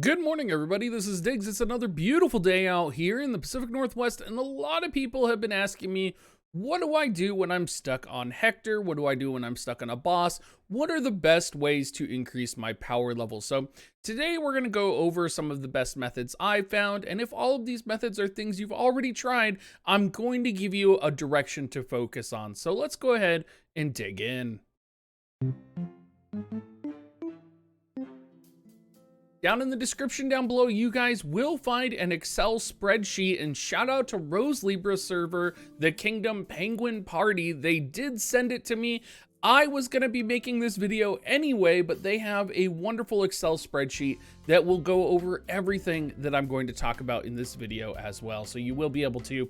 Good morning, everybody. This is Diggs. It's another beautiful day out here in the Pacific Northwest, and a lot of people have been asking me, what do I do when I'm stuck on Hector? What do I do when I'm stuck on a boss? What are the best ways to increase my power level? So today we're going to go over some of the best methods I've found, and if all of these methods are things you've already tried, I'm going to give you a direction to focus on. So let's go ahead and dig in. Down in the description down below, you guys will find an Excel spreadsheet, and shout out to Rose Libra server, the Kingdom Penguin Party. They did send it to me. I was going to be making this video anyway, but they have a wonderful Excel spreadsheet that will go over everything that I'm going to talk about in this video as well. So you will be able to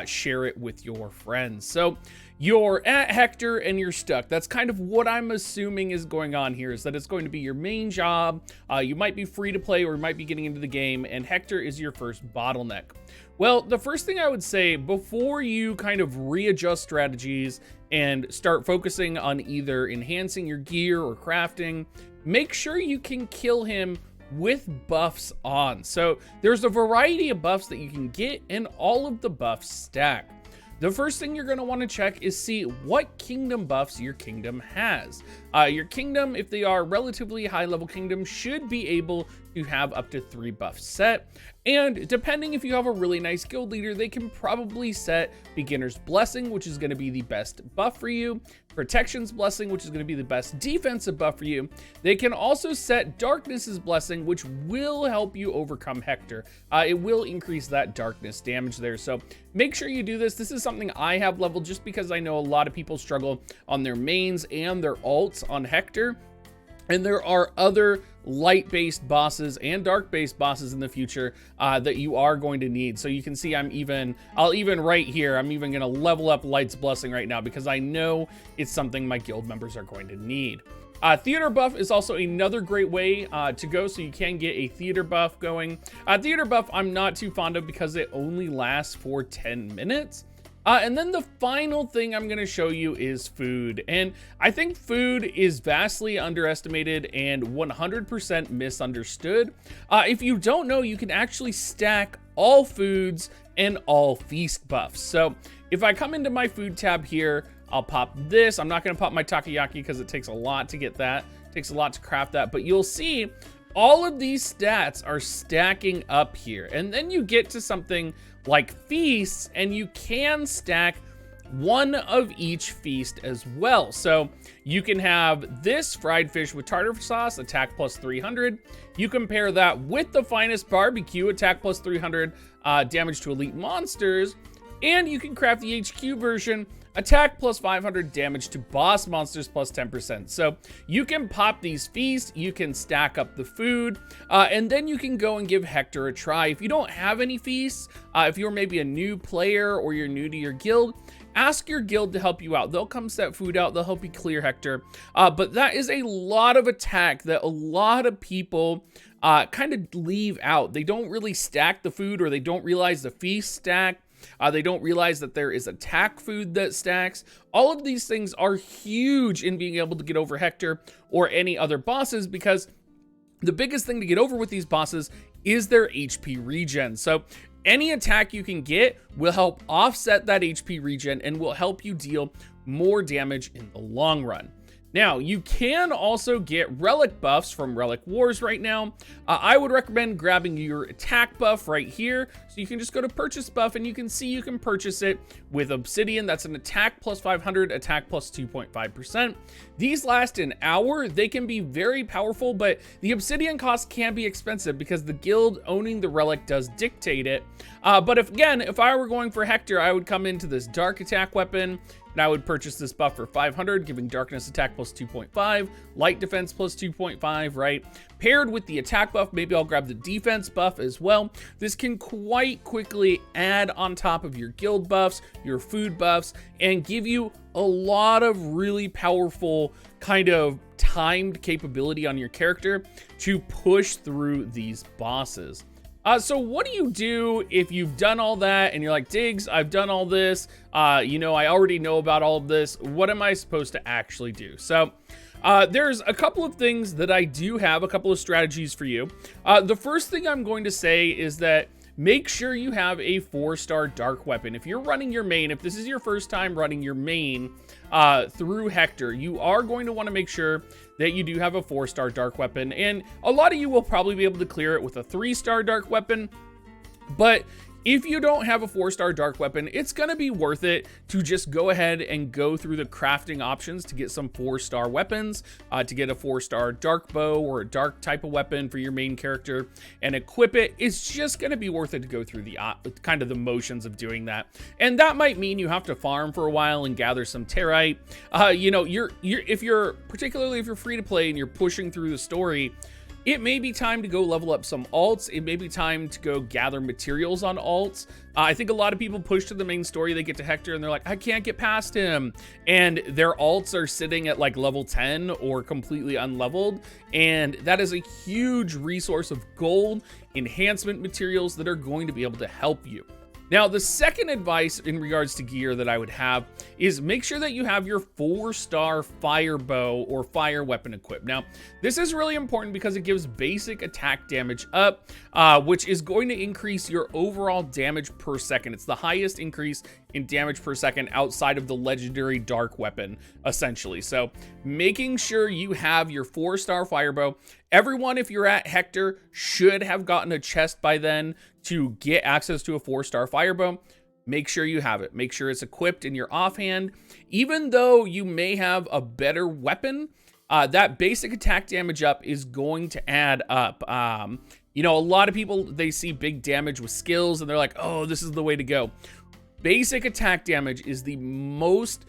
share it with your friends. So you're at Hector and you're stuck. That's kind of what I'm assuming is going on here, is that it's going to be your main job. You might be free to play or you might be getting into the game, and Hector is your first bottleneck. Well, the first thing I would say before you kind of readjust strategies and start focusing on either enhancing your gear or crafting, make sure you can kill him with buffs on. So there's a variety of buffs that you can get, and all of the buffs stack. The first thing you're going to want to check is see what kingdom buffs your kingdom has. Your kingdom, if they are relatively high level kingdom, should be able to have up to 3 buffs set. And depending if you have a really nice guild leader, they can probably set Beginner's Blessing, which is going to be the best buff for you. Protection's Blessing, which is going to be the best defensive buff for you. They can also set Darkness's Blessing, which will help you overcome Hector. It will increase that darkness damage there. So make sure you do this. This is something I have leveled just because I know a lot of people struggle on their mains and their ults on Hector. And there are other light-based bosses and dark-based bosses in the future that you are going to need. So you can see I'm even right here, I'm even going to level up Light's Blessing right now because I know it's something my guild members are going to need. Theater buff is also another great way to go, so you can get a theater buff going. Theater buff I'm not too fond of because it only lasts for 10 minutes. And then the final thing I'm going to show you is food. And I think food is vastly underestimated and 100% misunderstood. If you don't know, you can actually stack all foods and all feast buffs. So if I come into my food tab here, I'll pop this. I'm not going to pop my takoyaki because it takes a lot to get that. It takes a lot to craft that. But you'll see all of these stats are stacking up here. And then you get to something like feasts, and you can stack one of each feast as well. So you can have this fried fish with tartar sauce, attack plus 300. You compare that with the finest barbecue, attack plus 300, damage to elite monsters. And you can craft the HQ version, attack plus 500, damage to boss monsters plus 10%. So you can pop these feasts, you can stack up the food, and then you can go and give Hector a try. If you don't have any feasts, if you're maybe a new player or you're new to your guild, ask your guild to help you out. They'll come set food out, they'll help you clear Hector. But that is a lot of attack that a lot of people kind of leave out. They don't really stack the food, or they don't realize the feast stack. They don't realize that there is attack food that stacks. All of these things are huge in being able to get over Hector or any other bosses, because the biggest thing to get over with these bosses is their HP regen. So any attack you can get will help offset that HP regen and will help you deal more damage in the long run. Now, you can also get relic buffs from Relic Wars right now. I would recommend grabbing your attack buff right here. So you can just go to purchase buff, and you can see you can purchase it with Obsidian. That's an attack plus 500, attack plus 2.5%. These last an hour. They can be very powerful, but the Obsidian cost can be expensive because the guild owning the relic does dictate it. But if I were going for Hector, I would come into this dark attack weapon, and I would purchase this buff for 500, giving darkness attack plus 2.5, light defense plus 2.5, right? Paired with the attack buff, maybe I'll grab the defense buff as well. This can quite quickly add on top of your guild buffs, your food buffs, and give you a lot of really powerful kind of timed capability on your character to push through these bosses. So what do you do if you've done all that and you're like, Diggs, I've done all this, I already know about all of this. What am I supposed to actually do? So There's a couple of things that I do have, a couple of strategies for you. The first thing I'm going to say is that make sure you have a 4-star dark weapon. If you're running your main, if this is your first time running your main through Hector, you are going to want to make sure that you do have a 4-star dark weapon. And a lot of you will probably be able to clear it with a 3-star dark weapon. But if you don't have a 4-star dark weapon, it's going to be worth it to just go ahead and go through the crafting options to get some 4-star weapons, to get a 4-star dark bow or a dark type of weapon for your main character and equip it. It's just going to be worth it to go through the kind of the motions of doing that. And that might mean you have to farm for a while and gather some territe. You know, particularly if you're free to play and you're pushing through the story, it may be time to go level up some alts. It may be time to go gather materials on alts. I think a lot of people push to the main story, they get to Hector and they're like, I can't get past him. And their alts are sitting at like level 10 or completely unleveled. And that is a huge resource of gold, enhancement materials that are going to be able to help you. Now, the second advice in regards to gear that I would have is make sure that you have your 4-star fire bow or fire weapon equipped. Now, this is really important because it gives basic attack damage up, which is going to increase your overall damage per second. It's the highest increase in damage per second outside of the legendary dark weapon, essentially. So making sure you have your 4-star fire bow. Everyone, if you're at Hector, should have gotten a chest by then to get access to a 4-star fire bow. Make sure you have it. Make sure it's equipped in your offhand. Even though you may have a better weapon, that basic attack damage up is going to add up. You know, a lot of people, they see big damage with skills and they're like, oh, this is the way to go. Basic attack damage is the most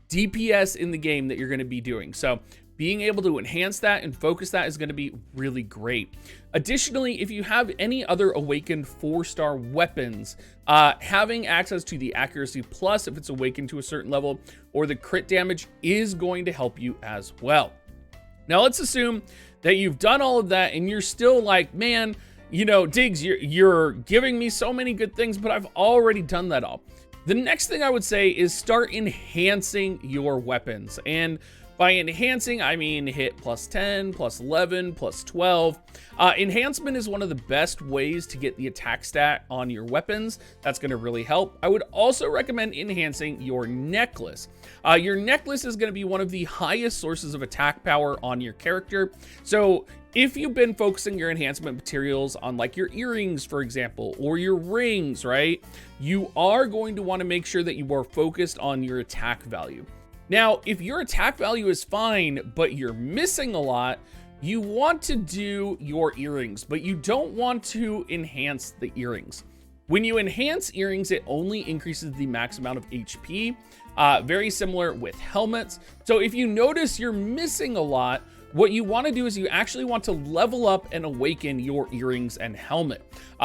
DPS in the game that you're going to be doing. So being able to enhance that and focus that is going to be really great. Additionally, if you have any other awakened 4-star weapons, having access to the accuracy plus if it's awakened to a certain level or the crit damage is going to help you as well. Now let's assume that you've done all of that and you're still like, man, you know, Diggs, you're giving me so many good things, but I've already done that all. The next thing I would say is start enhancing your weapons. And by enhancing, I mean hit plus 10, plus 11, plus 12. Enhancement is one of the best ways to get the attack stat on your weapons. That's going to really help. I would also recommend enhancing your necklace. Your necklace is going to be one of the highest sources of attack power on your character. So if you've been focusing your enhancement materials on like your earrings, for example, or your rings, right? You are going to want to make sure that you are focused on your attack value. Now, if your attack value is fine, but you're missing a lot, you want to do your earrings, but you don't want to enhance the earrings. When you enhance earrings, it only increases the max amount of HP, very similar with helmets. So if you notice you're missing a lot, what you want to do is you actually want to level up and awaken your earrings and helmet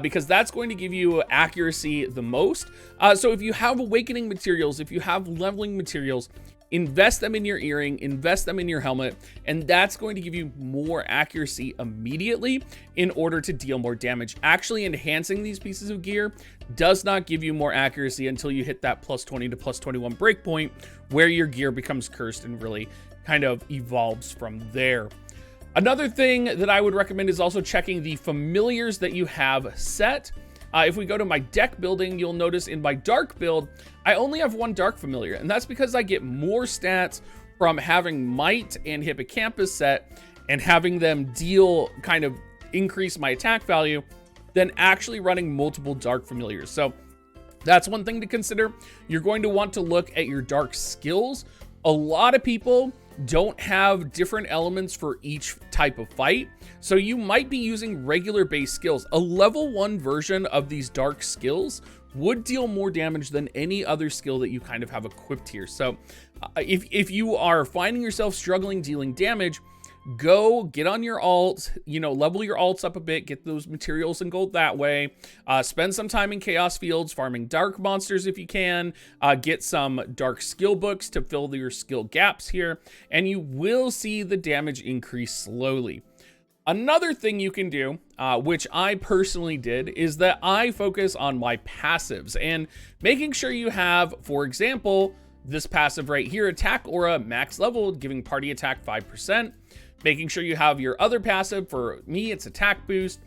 because that's going to give you accuracy the most. So if you have awakening materials, if you have leveling materials, invest them in your earring, invest them in your helmet, and that's going to give you more accuracy immediately in order to deal more damage. Actually enhancing these pieces of gear does not give you more accuracy until you hit that plus 20 to plus 21 breakpoint where your gear becomes cursed and really kind of evolves from there. Another thing that I would recommend is also checking the familiars that you have set. If we go to my deck building, you'll notice in my dark build, I only have one dark familiar, and that's because I get more stats from having Might and Hippocampus set and having them deal kind of increase my attack value than actually running multiple dark familiars. So that's one thing to consider. You're going to want to look at your dark skills. A lot of people don't have different elements for each type of fight. So you might be using regular base skills. A level 1 version of these dark skills would deal more damage than any other skill that you kind of have equipped here. So if you are finding yourself struggling dealing damage, go get on your alt, you know, level your alts up a bit, get those materials and gold that way. Spend some time in chaos fields farming dark monsters if you can. Get some dark skill books to fill your skill gaps here, and you will see the damage increase slowly. Another thing you can do, which I personally did, is that I focus on my passives and making sure you have, for example, this passive right here, attack aura max level, giving party attack 5%. Making sure you have your other passive. For me, it's attack boost,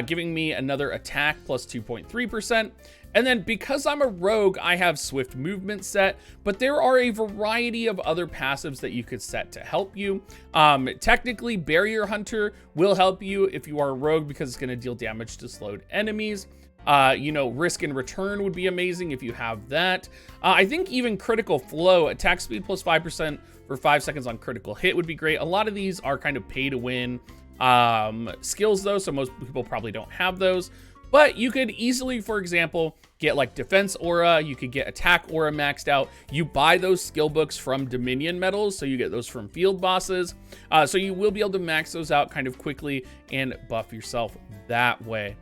giving me another attack plus 2.3%. And then because I'm a rogue, I have swift movement set, but there are a variety of other passives that you could set to help you. Technically, Barrier Hunter will help you if you are a rogue because it's going to deal damage to slowed enemies. You know, Risk and Return would be amazing if you have that. I think even Critical Flow, attack speed plus 5% for 5 seconds on critical hit would be great. A lot of these are kind of pay to win skills though, so most people probably don't have those. But you could easily, for example, get like Defense Aura, you could get Attack Aura maxed out. You buy those skill books from Dominion medals, so you get those from field bosses. So you will be able to max those out kind of quickly and buff yourself that way.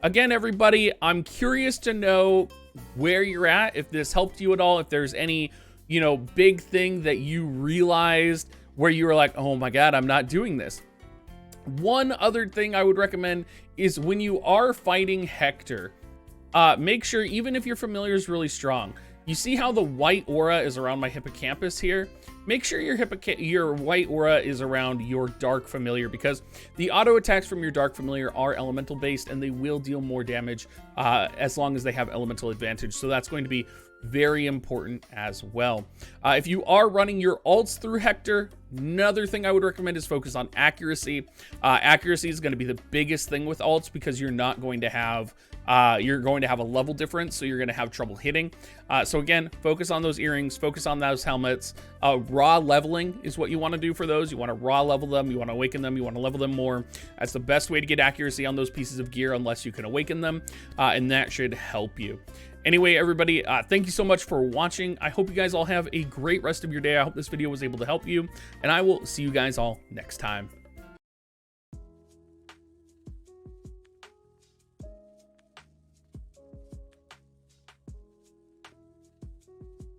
Again, everybody, I'm curious to know where you're at, if this helped you at all, if there's any, you know, big thing that you realized where you were like, oh my God, I'm not doing this. One other thing I would recommend is when you are fighting Hector, make sure, even if your familiar is really strong, you see how the white aura is around my hippocampus here? Make sure your white aura is around your dark familiar, because the auto attacks from your dark familiar are elemental based and they will deal more damage as long as they have elemental advantage. So that's going to be very important as well. If you are running your ults through Hector, another thing I would recommend is focus on accuracy. Accuracy is going to be the biggest thing with ults because you're not going to have a level difference, so you're going to have trouble hitting. So again, focus on those earrings, focus on those helmets. Raw leveling is what you want to do for those. You want to raw level them, you want to awaken them, you want to level them more. That's the best way to get accuracy on those pieces of gear unless you can awaken them, and that should help you. Anyway, everybody, thank you so much for watching. I hope you guys all have a great rest of your day. I hope this video was able to help you, and I will see you guys all next time.